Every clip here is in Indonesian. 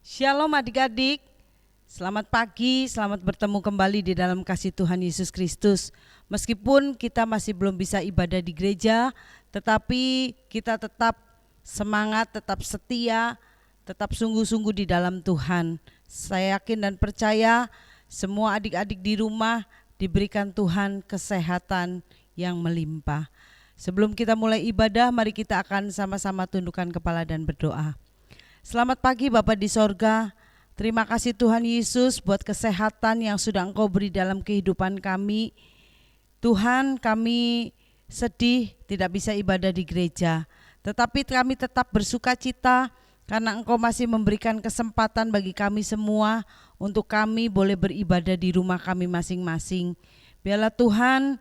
Shalom adik-adik, selamat pagi, selamat bertemu kembali di dalam kasih Tuhan Yesus Kristus. Meskipun kita masih belum bisa ibadah di gereja, tetapi kita tetap semangat, tetap setia, tetap sungguh-sungguh di dalam Tuhan. Saya yakin dan percaya semua adik-adik di rumah diberikan Tuhan kesehatan yang melimpah. Sebelum kita mulai ibadah, mari kita akan sama-sama tundukkan kepala dan berdoa. Selamat pagi Bapa di sorga, terima kasih Tuhan Yesus buat kesehatan yang sudah Engkau beri dalam kehidupan kami. Tuhan, kami sedih tidak bisa ibadah di gereja, tetapi kami tetap bersuka cita karena Engkau masih memberikan kesempatan bagi kami semua untuk kami boleh beribadah di rumah kami masing-masing. Biarlah Tuhan,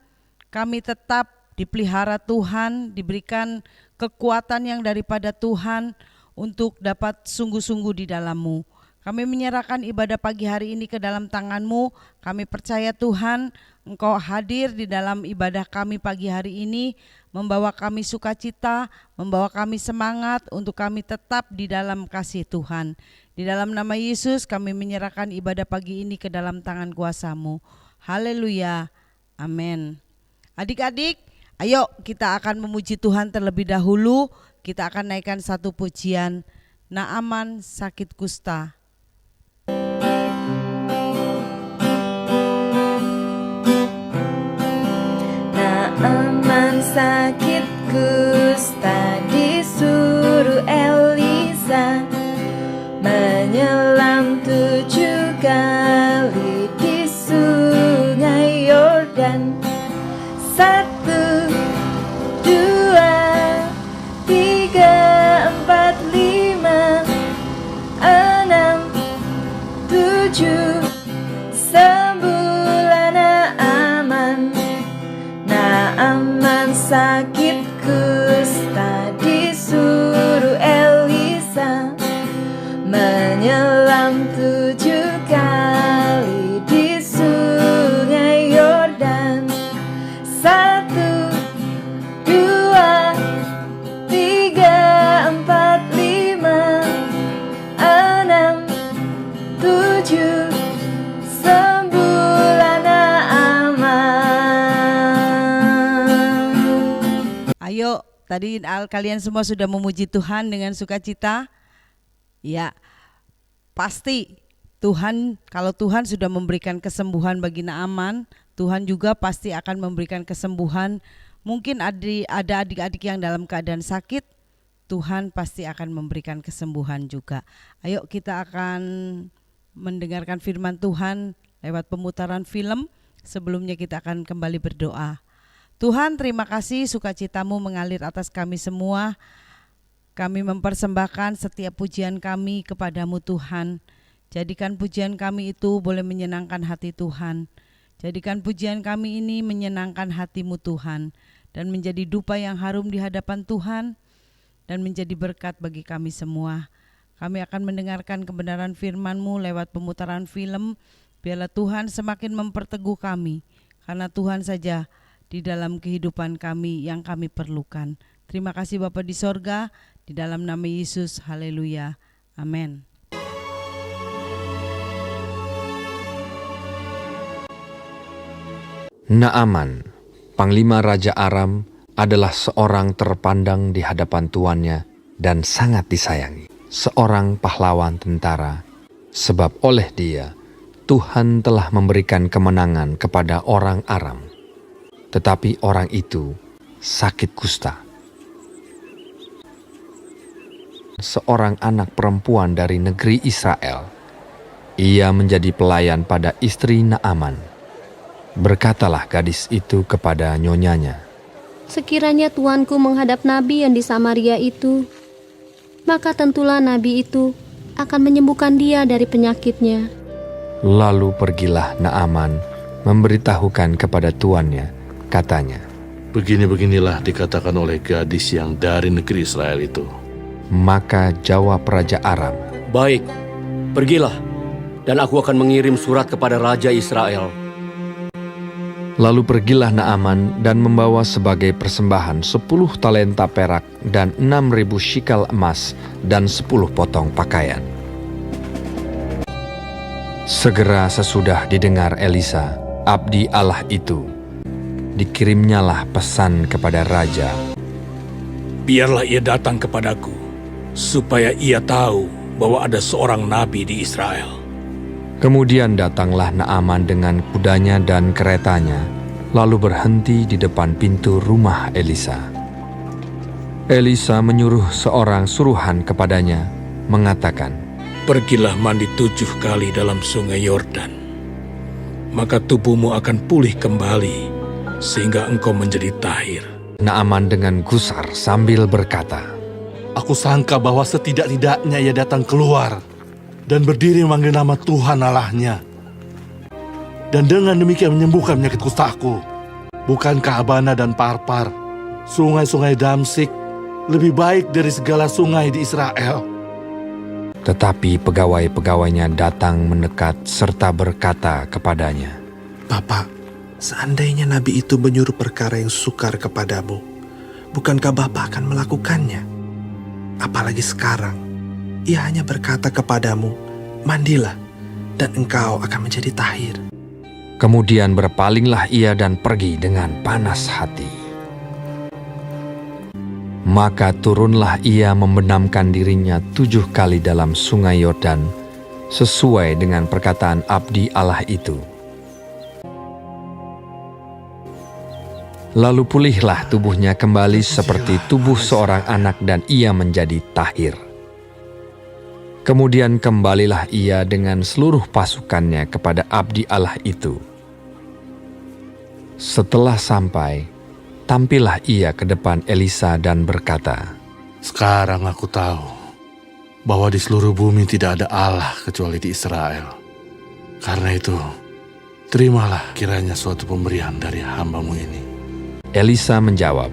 kami tetap dipelihara Tuhan, diberikan kekuatan yang daripada Tuhan untuk dapat sungguh-sungguh di dalam-Mu. Kami menyerahkan ibadah pagi hari ini ke dalam tangan-Mu. Kami percaya Tuhan, Engkau hadir di dalam ibadah kami pagi hari ini, membawa kami sukacita, membawa kami semangat untuk kami tetap di dalam kasih Tuhan. Di dalam nama Yesus kami menyerahkan ibadah pagi ini ke dalam tangan kuasa-Mu. Haleluya, amin. Adik-adik, ayo kita akan memuji Tuhan terlebih dahulu. Kita akan naikkan satu pujian, Naaman sakit kusta. Naaman sakit kusta disuruh Elisa menyelam 7 kali di sungai Yordan. 1, 2, 3, 4, 5, 6, 7, sembuhlah Naaman. Naaman sakit kusta disuruh Elisa menyelam 7 kali di sungai Yordan. 1, 2, 3, 4, 5, 6, 7, sembuhlah Naaman. Ayo, tadi kalian semua sudah memuji Tuhan dengan sukacita? Ya, pasti Tuhan, kalau Tuhan sudah memberikan kesembuhan bagi Naaman, Tuhan juga pasti akan memberikan kesembuhan. Mungkin ada adik-adik yang dalam keadaan sakit, Tuhan pasti akan memberikan kesembuhan juga. Ayo kita akan mendengarkan firman Tuhan lewat pemutaran film. Sebelumnya kita akan kembali berdoa. Tuhan, terima kasih sukacita-Mu mengalir atas kami semua. Kami mempersembahkan setiap pujian kami kepadamu Tuhan. Jadikan pujian kami itu boleh menyenangkan hati Tuhan. Jadikan pujian kami ini menyenangkan hati-Mu Tuhan, dan menjadi dupa yang harum di hadapan Tuhan, dan menjadi berkat bagi kami semua. Kami akan mendengarkan kebenaran firman-Mu lewat pemutaran film. Biarlah Tuhan semakin memperteguh kami, karena Tuhan saja di dalam kehidupan kami yang kami perlukan. Terima kasih Bapa di sorga, di dalam nama Yesus, haleluya, amin. Naaman, panglima Raja Aram, adalah seorang terpandang di hadapan tuannya dan sangat disayangi. Seorang pahlawan tentara, sebab oleh dia Tuhan telah memberikan kemenangan kepada orang Aram. Tetapi orang itu sakit kusta. Seorang anak perempuan dari negeri Israel. Ia menjadi pelayan pada istri Naaman. Berkatalah gadis itu kepada nyonyanya, "Sekiranya tuanku menghadap nabi yang di Samaria itu, maka tentulah nabi itu akan menyembuhkan dia dari penyakitnya." Lalu pergilah Naaman memberitahukan kepada tuannya, katanya, "Begini-beginilah dikatakan oleh gadis yang dari negeri Israel itu." Maka jawab Raja Aram, "Baik, pergilah, dan aku akan mengirim surat kepada Raja Israel." Lalu pergilah Naaman dan membawa sebagai persembahan 10 talenta perak dan 6.000 shikal emas dan 10 potong pakaian. Segera sesudah didengar Elisa, abdi Allah itu, dikirimnyalah pesan kepada raja. Biarlah ia datang kepadaku, supaya ia tahu bahwa ada seorang nabi di Israel. Kemudian datanglah Naaman dengan kudanya dan keretanya, lalu berhenti di depan pintu rumah Elisa. Elisa menyuruh seorang suruhan kepadanya, mengatakan, Pergilah mandi 7 kali dalam sungai Yordan, maka tubuhmu akan pulih kembali, sehingga engkau menjadi tahir. Naaman dengan gusar sambil berkata, Aku sangka bahwa setidak-tidaknya ia datang keluar dan berdiri memanggil nama Tuhan Allahnya. Dan dengan demikian menyembuhkan penyakit kustaku. Bukankah Abana dan Parpar, sungai-sungai Damsik, lebih baik dari segala sungai di Israel? Tetapi pegawai-pegawainya datang mendekat serta berkata kepadanya, Bapak, seandainya nabi itu menyuruh perkara yang sukar kepadamu, bukankah Bapak akan melakukannya? Apalagi sekarang, ia hanya berkata kepadamu, mandilah, dan engkau akan menjadi tahir. Kemudian berpalinglah ia dan pergi dengan panas hati. Maka turunlah ia membenamkan dirinya 7 kali dalam sungai Yordan, sesuai dengan perkataan abdi Allah itu. Lalu pulihlah tubuhnya kembali seperti tubuh seorang anak dan ia menjadi tahir. Kemudian kembalilah ia dengan seluruh pasukannya kepada abdi Allah itu. Setelah sampai, tampillah ia ke depan Elisa dan berkata, Sekarang aku tahu bahwa di seluruh bumi tidak ada Allah kecuali di Israel. Karena itu, terimalah kiranya suatu pemberian dari hamba-Mu ini. Elisa menjawab,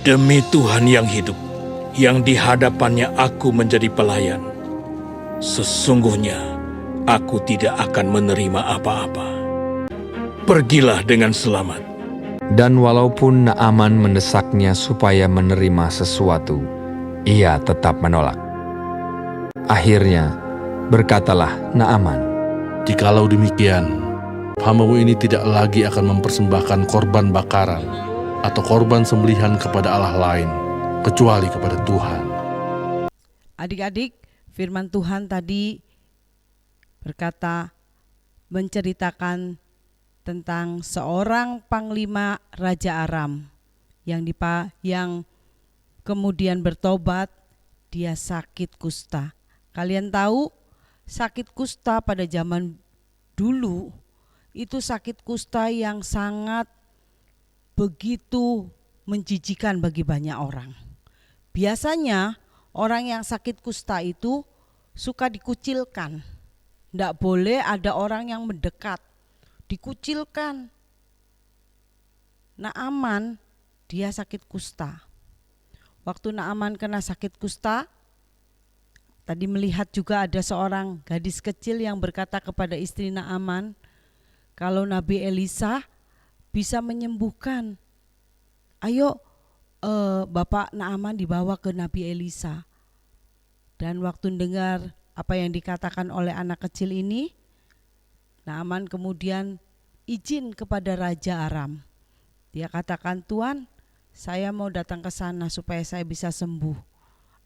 Demi Tuhan yang hidup, yang di hadapannya aku menjadi pelayan, sesungguhnya aku tidak akan menerima apa-apa. Pergilah dengan selamat. dan walaupun Naaman mendesaknya supaya menerima sesuatu, ia tetap menolak. Akhirnya, berkatalah Naaman, Jikalau demikian, hamba-Mu ini tidak lagi akan mempersembahkan korban bakaran atau korban sembelihan kepada Allah lain, kecuali kepada Tuhan. Adik-adik, firman Tuhan tadi berkata, menceritakan tentang seorang panglima Raja Aram yang kemudian bertobat, dia sakit kusta. Kalian tahu sakit kusta pada zaman dulu itu sakit kusta yang sangat begitu menjijikan bagi banyak orang. Biasanya orang yang sakit kusta itu suka dikucilkan. Tidak boleh ada orang yang mendekat, dikucilkan. Naaman dia sakit kusta. Waktu Naaman kena sakit kusta, tadi melihat juga ada seorang gadis kecil yang berkata kepada istri Naaman, kalau Nabi Elisa bisa menyembuhkan, ayo Bapak Naaman dibawa ke Nabi Elisa. Dan waktu dengar apa yang dikatakan oleh anak kecil ini, Naaman kemudian izin kepada Raja Aram. Dia katakan, Tuan, saya mau datang ke sana supaya saya bisa sembuh.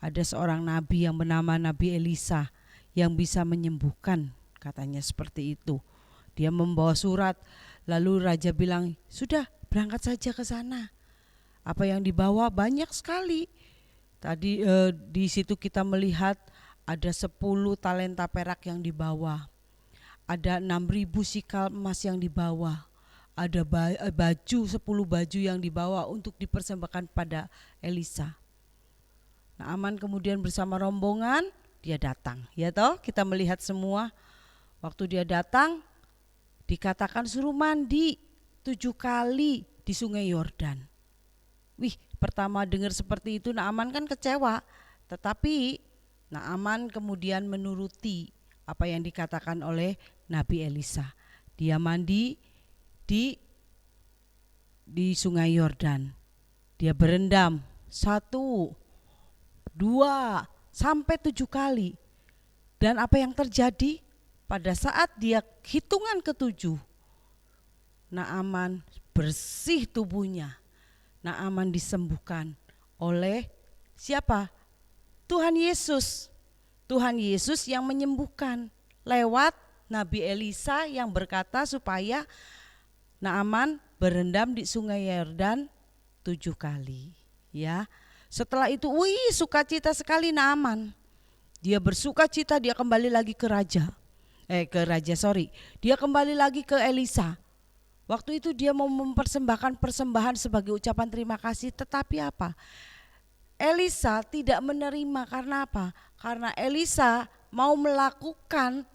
Ada seorang nabi yang bernama Nabi Elisa yang bisa menyembuhkan, katanya seperti itu. Dia membawa surat, lalu raja bilang, sudah berangkat saja ke sana. Apa yang dibawa banyak sekali. Tadi di situ kita melihat ada 10 talenta perak yang dibawa. Ada 6.000 sikal emas yang dibawa. Ada baju, 10 baju yang dibawa untuk dipersembahkan pada Elisa. Naaman kemudian bersama rombongan dia datang. Ya toh, kita melihat semua. Waktu dia datang dikatakan suruh mandi 7 kali di sungai Yordan. Wih, pertama dengar seperti itu Naaman kan kecewa. Tetapi Naaman kemudian menuruti apa yang dikatakan oleh Nabi Elisa. Dia mandi di sungai Yordan. Dia berendam 1, 2, sampai 7 kali. Dan apa yang terjadi? pada saat dia hitungan ketujuh, Naaman bersih tubuhnya. Naaman disembuhkan oleh siapa? Tuhan Yesus. Tuhan Yesus yang menyembuhkan lewat Nabi Elisa yang berkata supaya Naaman berendam di sungai Yordan 7 kali. Ya, setelah itu, sukacita sekali Naaman. Dia bersukacita, dia kembali lagi ke raja. Dia kembali lagi ke Elisa. Waktu itu dia mau mempersembahkan persembahan sebagai ucapan terima kasih, tetapi apa? Elisa tidak menerima. Karena apa? Karena Elisa mau melakukan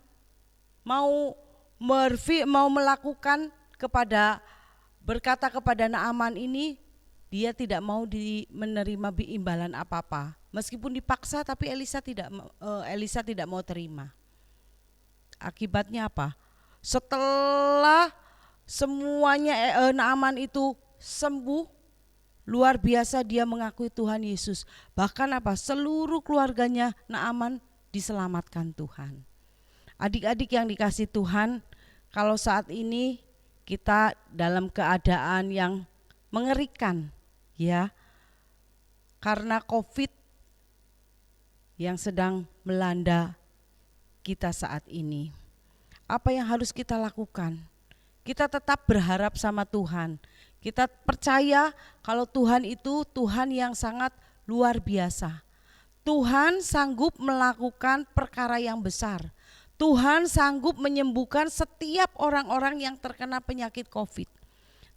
berkata kepada Naaman ini, dia tidak mau menerima imbalan apa-apa. Meskipun dipaksa, tapi Elisa tidak mau terima. Akibatnya apa? Setelah semuanya Naaman itu sembuh, luar biasa dia mengakui Tuhan Yesus. Bahkan apa? Seluruh keluarganya Naaman diselamatkan Tuhan. Adik-adik yang dikasih Tuhan, kalau saat ini kita dalam keadaan yang mengerikan, ya, karena COVID yang sedang melanda kita saat ini. Apa yang harus kita lakukan? Kita tetap berharap sama Tuhan. Kita percaya kalau Tuhan itu Tuhan yang sangat luar biasa. Tuhan sanggup melakukan perkara yang besar. Tuhan sanggup menyembuhkan setiap orang-orang yang terkena penyakit COVID.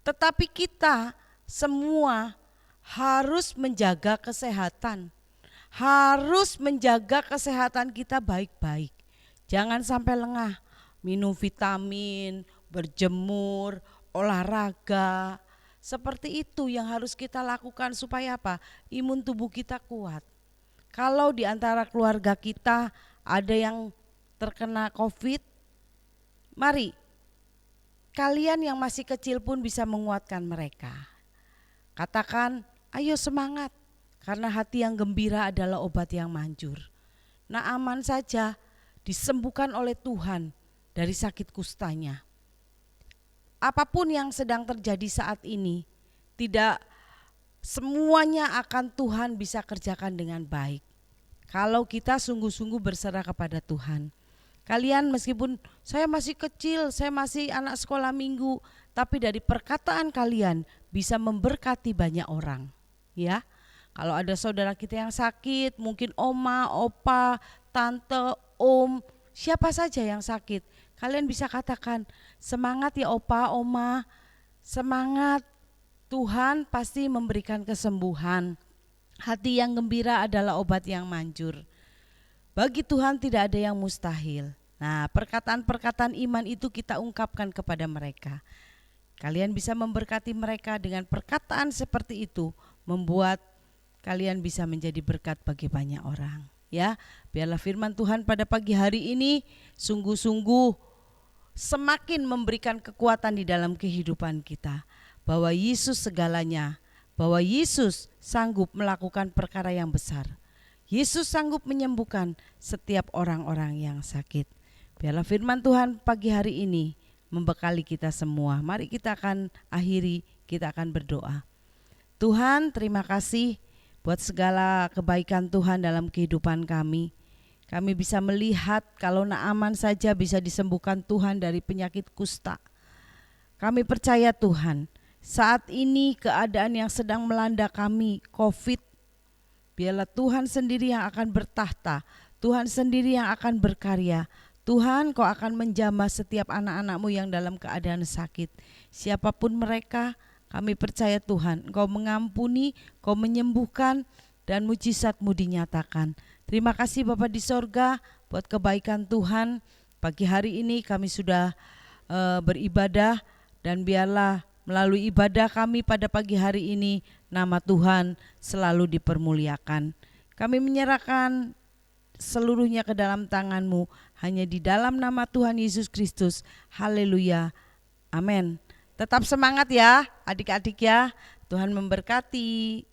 Tetapi kita semua harus menjaga kesehatan. Harus menjaga kesehatan kita baik-baik. Jangan sampai lengah. Minum vitamin, berjemur, olahraga. Seperti itu yang harus kita lakukan supaya apa? Imun tubuh kita kuat. Kalau di antara keluarga kita ada yang terkena COVID, mari kalian yang masih kecil pun bisa menguatkan mereka. Katakan, ayo semangat, karena hati yang gembira adalah obat yang manjur. Naaman saja disembuhkan oleh Tuhan dari sakit kustanya. Apapun yang sedang terjadi saat ini, tidak semuanya akan Tuhan bisa kerjakan dengan baik. Kalau kita sungguh-sungguh berserah kepada Tuhan. Kalian meskipun saya masih kecil, saya masih anak sekolah minggu, tapi dari perkataan kalian bisa memberkati banyak orang. Ya, kalau ada saudara kita yang sakit, mungkin oma, opa, tante, om, siapa saja yang sakit, kalian bisa katakan, semangat ya opa, oma, semangat, Tuhan pasti memberikan kesembuhan. Hati yang gembira adalah obat yang manjur. Bagi Tuhan tidak ada yang mustahil. Nah, perkataan-perkataan iman itu kita ungkapkan kepada mereka. Kalian bisa memberkati mereka dengan perkataan seperti itu, membuat kalian bisa menjadi berkat bagi banyak orang. Ya, biarlah firman Tuhan pada pagi hari ini sungguh-sungguh semakin memberikan kekuatan di dalam kehidupan kita, bahwa Yesus segalanya, bahwa Yesus sanggup melakukan perkara yang besar. Yesus sanggup menyembuhkan setiap orang-orang yang sakit. Biarlah firman Tuhan pagi hari ini membekali kita semua. Mari kita akan akhiri, kita akan berdoa. Tuhan, terima kasih buat segala kebaikan Tuhan dalam kehidupan kami. Kami bisa melihat kalau Naaman saja bisa disembuhkan Tuhan dari penyakit kusta. Kami percaya Tuhan, saat ini keadaan yang sedang melanda kami, COVID, biarlah Tuhan sendiri yang akan bertahta, Tuhan sendiri yang akan berkarya. Tuhan, Kau akan menjamah setiap anak-anak-Mu yang dalam keadaan sakit. Siapapun mereka, kami percaya Tuhan, Kau mengampuni, Kau menyembuhkan, dan mujizat-Mu dinyatakan. Terima kasih Bapa di sorga buat kebaikan Tuhan. Pagi hari ini kami sudah beribadah, dan biarlah melalui ibadah kami pada pagi hari ini, nama Tuhan selalu dipermuliakan. Kami menyerahkan seluruhnya ke dalam tangan-Mu, hanya di dalam nama Tuhan Yesus Kristus. Haleluya, amin. Tetap semangat ya adik-adik ya, Tuhan memberkati.